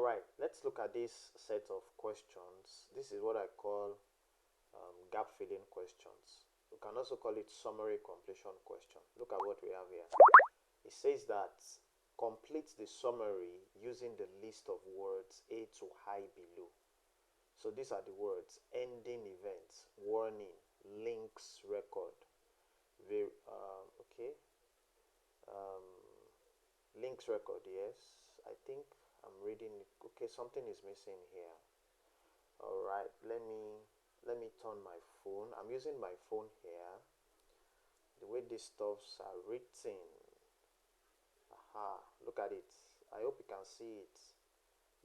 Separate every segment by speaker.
Speaker 1: All right, let's look at this set of questions. This is what I call gap filling questions. We can also call it summary completion question. Look at what we have here. It says that complete the summary using the list of words A to I below. So these are the words: ending events, warning, links, record. Okay. Um, links record, yes. I think I'm reading it. Okay, something is missing here. All right, let me turn my phone. I'm using my phone here. The way these stuffs are written. Aha, look at it. I hope you can see it.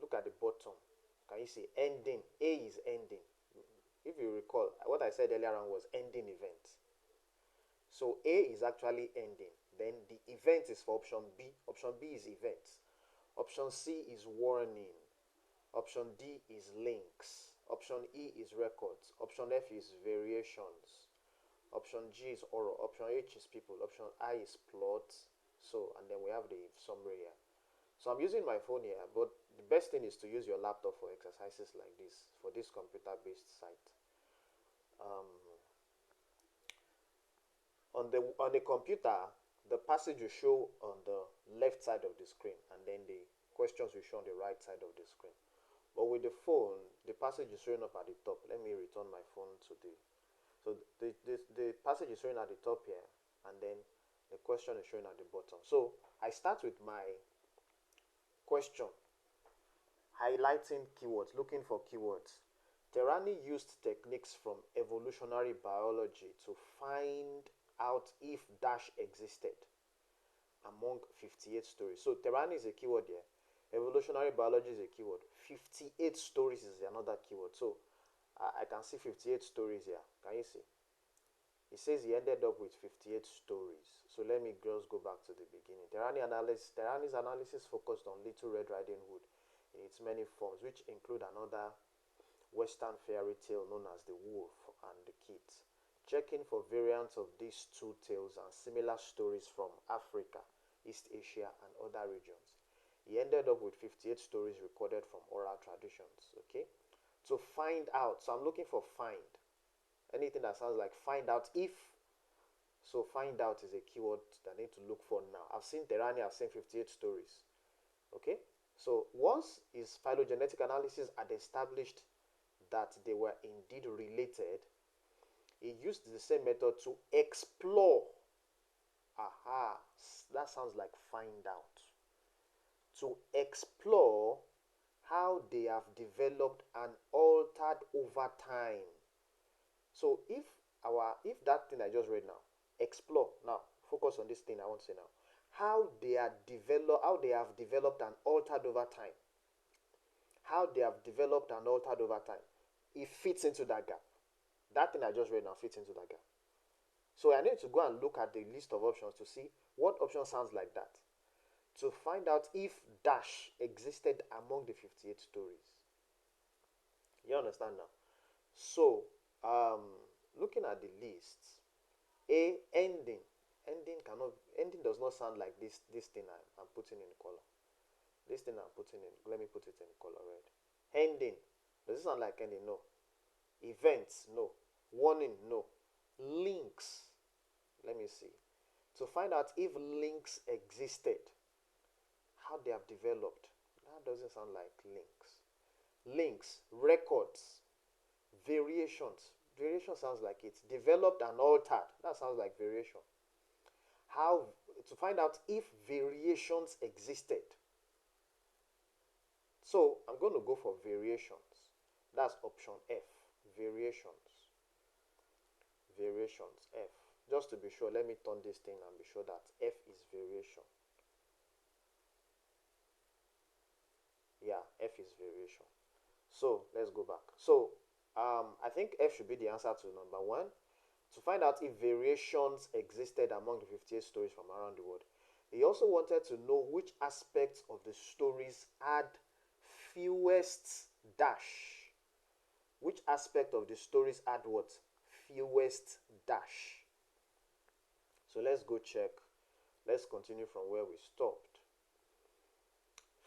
Speaker 1: Look at the bottom. Can you see ending? A is ending. If you recall, what I said earlier on was ending event. So A is actually ending. Then the event is for option B. Option B is events. Option C is warning. Option D is links. Option E is records. Option F is variations. Option G is oral. Option H is people. Option I is plot. So, and then we have the summary here. So I'm using my phone here, but the best thing is to use your laptop for exercises like this, for this computer-based site. On the computer, the passage will show on the left side of the screen, and then the questions will show on the right side of the screen. But with the phone, the passage is showing up at the top. Let me return my phone to the passage is showing at the top here, and then the question is showing at the bottom. So I start with my question, highlighting keywords, looking for keywords. Terani used techniques from evolutionary biology to find out if dash existed among 58 stories. So Terani is a keyword here. Evolutionary biology is a keyword. 58 stories is another keyword. So I can see 58 stories here. Can you see? It says he ended up with 58 stories. So let me just go back to the beginning. Terani's analysis focused on Little Red Riding Hood in its many forms, which include another Western fairy tale known as The Wolf and the Kid. Checking for variants of these two tales and similar stories from Africa, East Asia, and other regions. He ended up with 58 stories recorded from oral traditions. Okay, to find out. So I'm looking for find. Anything that sounds like find out if. So find out is a keyword that I need to look for now. I've seen Terani, I've seen 58 stories. Okay, so once his phylogenetic analysis had established that they were indeed related, he used the same method to explore. Aha, that sounds like find out. To explore how they have developed and altered over time. So if that thing I just read now, explore now, focus on this thing I want to say now. How they have developed and altered over time. How they have developed and altered over time. It fits into that gap. That thing I just read now fits into that gap. So I need to go and look at the list of options to see what option sounds like that, to find out if dash existed among the 58 stories. You understand now? So, looking at the lists, A, ending. Ending does not sound like this thing I'm putting in color. This thing I'm putting in, let me put it in color red. Ending. Does it sound like ending? No. Events? No. Warning? No. Links? Let me see. To find out if links existed, how they have developed. That doesn't sound like links. Links, records, variations. Variation sounds like it's developed and altered. That sounds like variation. How to find out if variations existed. So I'm going to go for variations. That's option F. Variations. Variations, F. Just to be sure, let me turn this thing and be sure that F is variation. Yeah, F is variation. So let's go back. So I think F should be the answer to number 1. To find out if variations existed among the 58 stories from around the world. He also wanted to know which aspects of the stories had fewest dash. Which aspect of the stories had what? Fewest dash. So let's go check. Let's continue from where we stopped.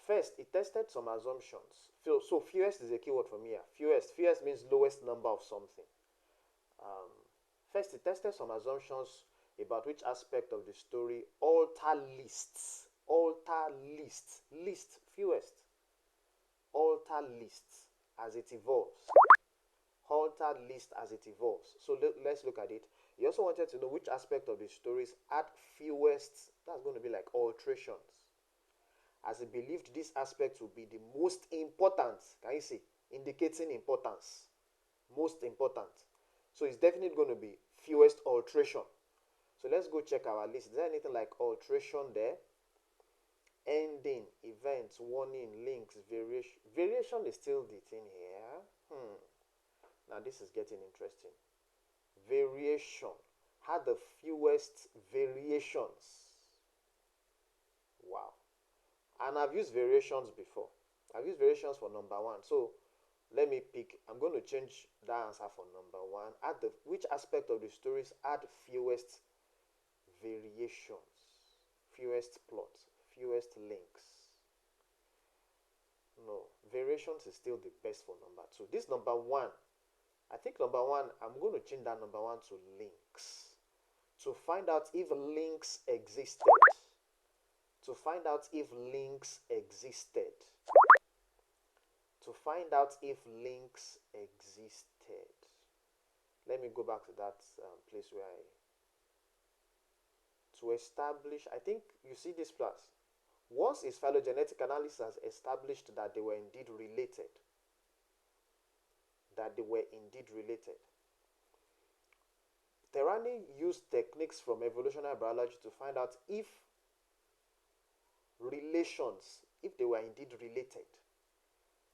Speaker 1: First, it tested some assumptions. So fewest is a keyword for me here. Fewest means lowest number of something. Um, First, it tested some assumptions about which aspect of the story alter lists. Alter lists. List, fewest. Alter lists as it evolves. Alter list as it evolves. So let's look at it. You also wanted to know which aspect of the stories add fewest. That's going to be like alterations. As he believed this aspect would be the most important. Can you see? Indicating importance. Most important. So it's definitely going to be fewest alteration. So let's go check our list. Is there anything like alteration there? Ending, events, warning, links, variation. Variation is still the thing here. Now this is getting interesting. Variation had the fewest variations. Wow. And I've used variations before. I've used variations for number one. So let me pick. I'm going to change that answer for number one. Which aspect of the stories add fewest variations? Fewest plots, fewest links. No, variations is still the best for number two. This number one, I think number one, I'm going to change that number one to links. To find out if links existed. To find out if links existed. To find out if links existed. Let me go back to that place where to establish, I think you see this plus. Once its phylogenetic analysis has established that they were indeed related, Terani used techniques from evolutionary biology to find out if relations, if they were indeed related.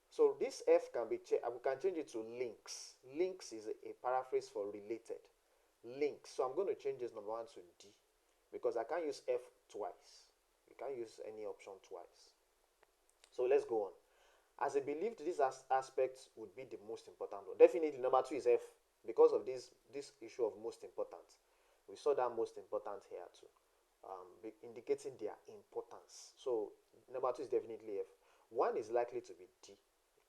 Speaker 1: So this F can be changed, we can change it to links. Links is a paraphrase for related. Links. So I'm going to change this number one to D because I can't use F twice. You can't use any option twice. So let's go on. As I believed this aspect would be the most important one. Definitely number two is F because of this issue of most important. We saw that most important here too, indicating their importance. So number two is definitely F. One is likely to be D.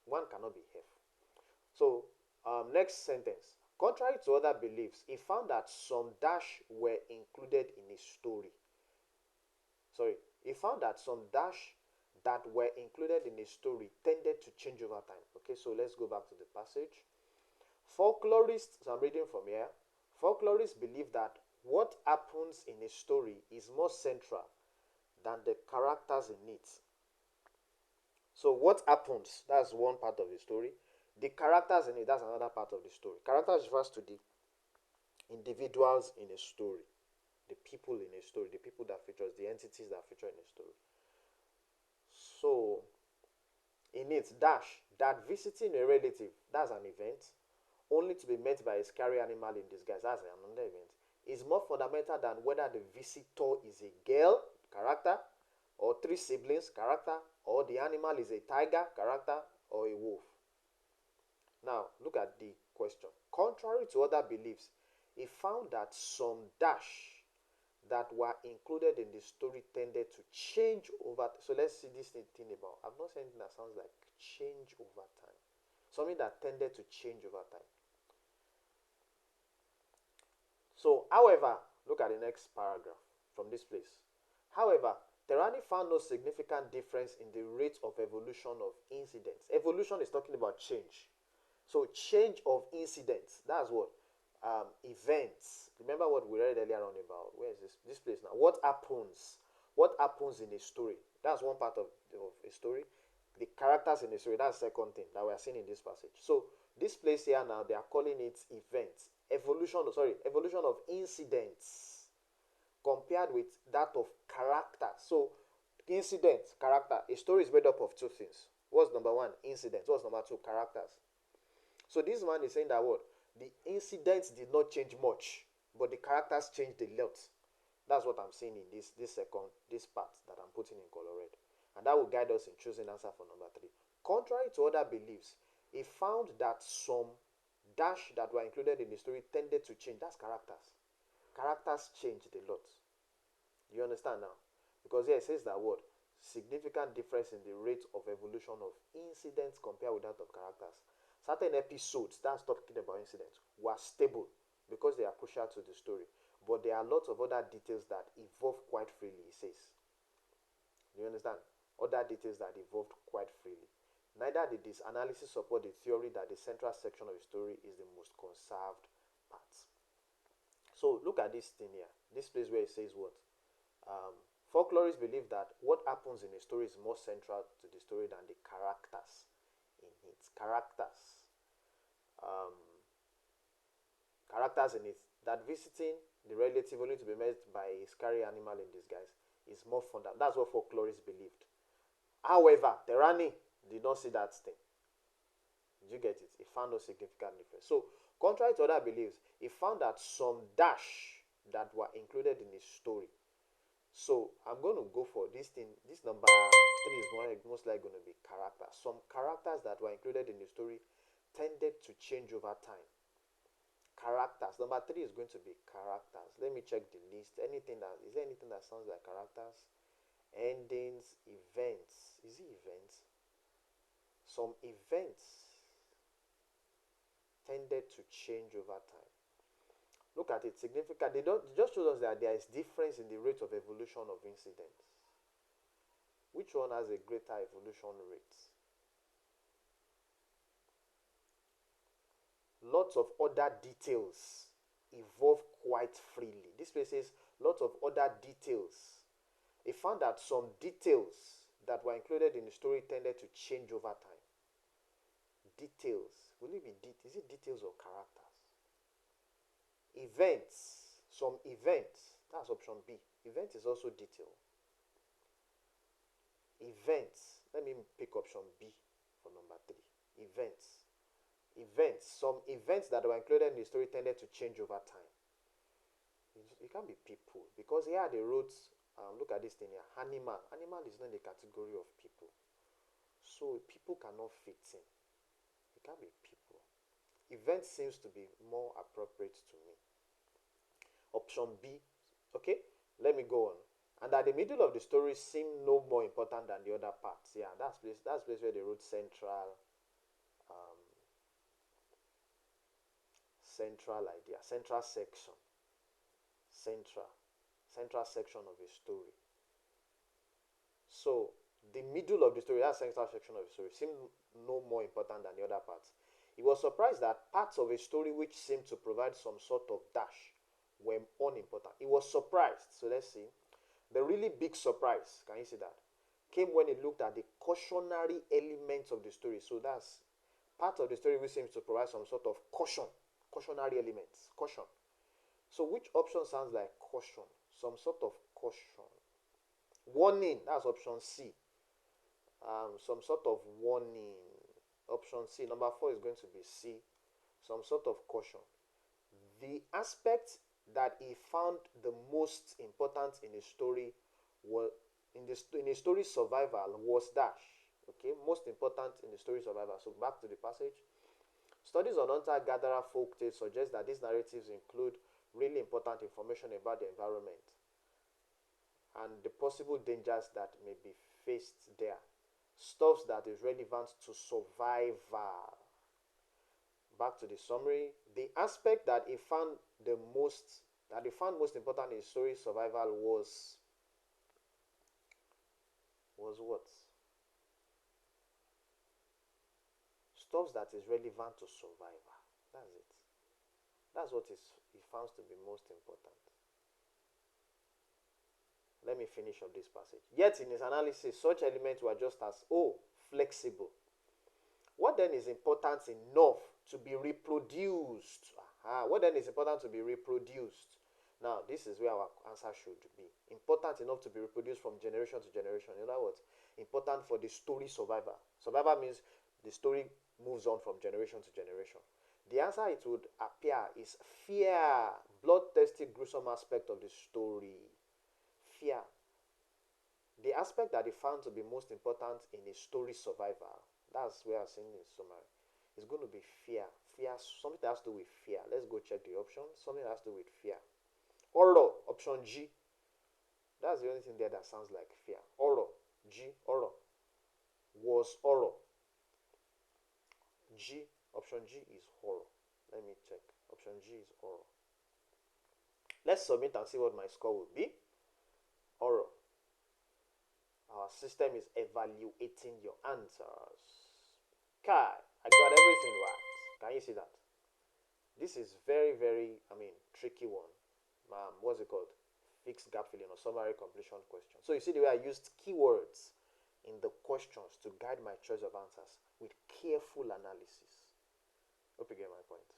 Speaker 1: One cannot be F. So next sentence. Contrary to other beliefs, he found that some dash were included in his story. He found that some dash that were included in a story tended to change over time. Okay, so let's go back to the passage. Folklorists, so I'm reading from here. Folklorists believe that what happens in a story is more central than the characters in it. So what happens, that's one part of the story. The characters in it, that's another part of the story. Characters refers to the individuals in a story. The people in a story, the people that features, the entities that feature in a story. So, in it, dash, that visiting a relative, that's an event, only to be met by a scary animal in disguise, that's another event, is more fundamental than whether the visitor is a girl, character, or three siblings, character, or the animal is a tiger, character, or a wolf. Now, look at the question. Contrary to other beliefs, he found that some dash that were included in the story tended to change over time. So let's see this thing about. I've not seen anything that sounds like change over time. Something that tended to change over time. So, however, look at the next paragraph from this place. However, Terani found no significant difference in the rate of evolution of incidents. Evolution is talking about change. So, change of incidents, that's what? Events. Remember what we read earlier on about, where is this place now? What happens in a story? That's one part of a story. The characters in the story, that's the second thing that we are seeing in this passage. So this place here now, they are calling it events. Evolution of incidents compared with that of character. So incident, character. A story is made up of two things. What's number one? Incidents. What's number two? Characters. So this man is saying that what? The incidents did not change much, but the characters changed a lot. That's what I'm saying in this part that I'm putting in color red. And that will guide us in choosing answer for number three. Contrary to other beliefs, he found that some dash that were included in the story tended to change. That's characters. Characters changed a lot. You understand now? Because here it says that word. significant difference in the rate of evolution of incidents compared with that of characters. Certain episodes, that's talking about incidents, were stable because they are crucial to the story. But there are lots of other details that evolve quite freely, he says. Do you understand? Other details that evolved quite freely. Neither did this analysis support the theory that the central section of a story is the most conserved part. So look at this thing here. This place where it says what? Folklorists believe that what happens in a story is more central to the story than the characters in it. Um, characters in it. That visiting the relative only to be met by a scary animal in disguise is more fundamental. That's what folklorists believed. However, Terani did not see that thing. Did you get it? He found no significant difference. So, contrary to other beliefs, he found that some dash that were included in his story. So, I'm going to go for this thing. This number 3 is most likely going to be characters. Some characters that were included in the story tended to change over time. Characters. Number 3 is going to be characters. Let me check the list. Is there anything that sounds like characters? Endings, events. Is it events? Some events tended to change over time. Look at it, significant. They just showed us that there is difference in the rate of evolution of incidents. Which one has a greater evolution rate? Lots of other details evolve quite freely. This place says lots of other details. He found that some details that were included in the story tended to change over time. Details. Will it be is it details or characters? Events. Some events. That's option B. Event is also detail. Events. Let me pick option B for number 3. Events. Some events that were included in the story tended to change over time. It can't be people, because here they wrote, look at this thing here, animal. Animal is not in the category of people. So people cannot fit in. It can't be people. Event seems to be more appropriate to me. Option B. Okay, let me go on. And at the middle of the story seemed no more important than the other parts. Yeah, that's place where they wrote central idea, central section of a story. So the middle of the story, that central section of the story, seemed no more important than the other parts. He was surprised that parts of a story which seemed to provide some sort of dash were unimportant. He was surprised. So let's see. The really big surprise, can you see that, came when he looked at the cautionary elements of the story. So that's part of the story which seems to provide some sort of cautionary elements. Caution. So which option sounds like caution? Some sort of caution. Warning. That's option C. Some sort of warning. Option C. Number 4 is going to be C. Some sort of caution. The aspect that he found the most important in a story was in a story survival was dash. Okay, most important in the story survival. So back to the passage. Studies on hunter-gatherer folk tales suggest that these narratives include really important information about the environment and the possible dangers that may be faced there. Stuff that is relevant to survival. Back to the summary. The aspect that he found most important in story survival was what? Stuff that is relevant to survival. That's it. That's what he found to be most important. Let me finish up this passage. Yet in his analysis, such elements were just as flexible. What then is important enough to be reproduced? What then is important to be reproduced? Now, this is where our answer should be. Important enough to be reproduced from generation to generation. In other words, important for the story survival. Survival means the story moves on from generation to generation. The answer it would appear is fear. Bloodthirsty, gruesome aspect of the story. Fear. The aspect that he found to be most important in a story survival, that's where I'm saying in summary, is going to be fear. Fear, something that has to do with fear. Let's go check the options. Something that has to do with fear. Horror, option G. That's the only thing there that sounds like fear. Horror. G, oral. Was oral. G, option G is oral. Let me check. Option G is oral. Let's submit and see what my score will be. Oral. Our system is evaluating your answers. Kai, I got everything right. Can you see that? This is very, very, tricky one. What's it called? Fixed gap filling or summary completion question. So you see the way I used keywords in the questions to guide my choice of answers with careful analysis. Hope you get my point.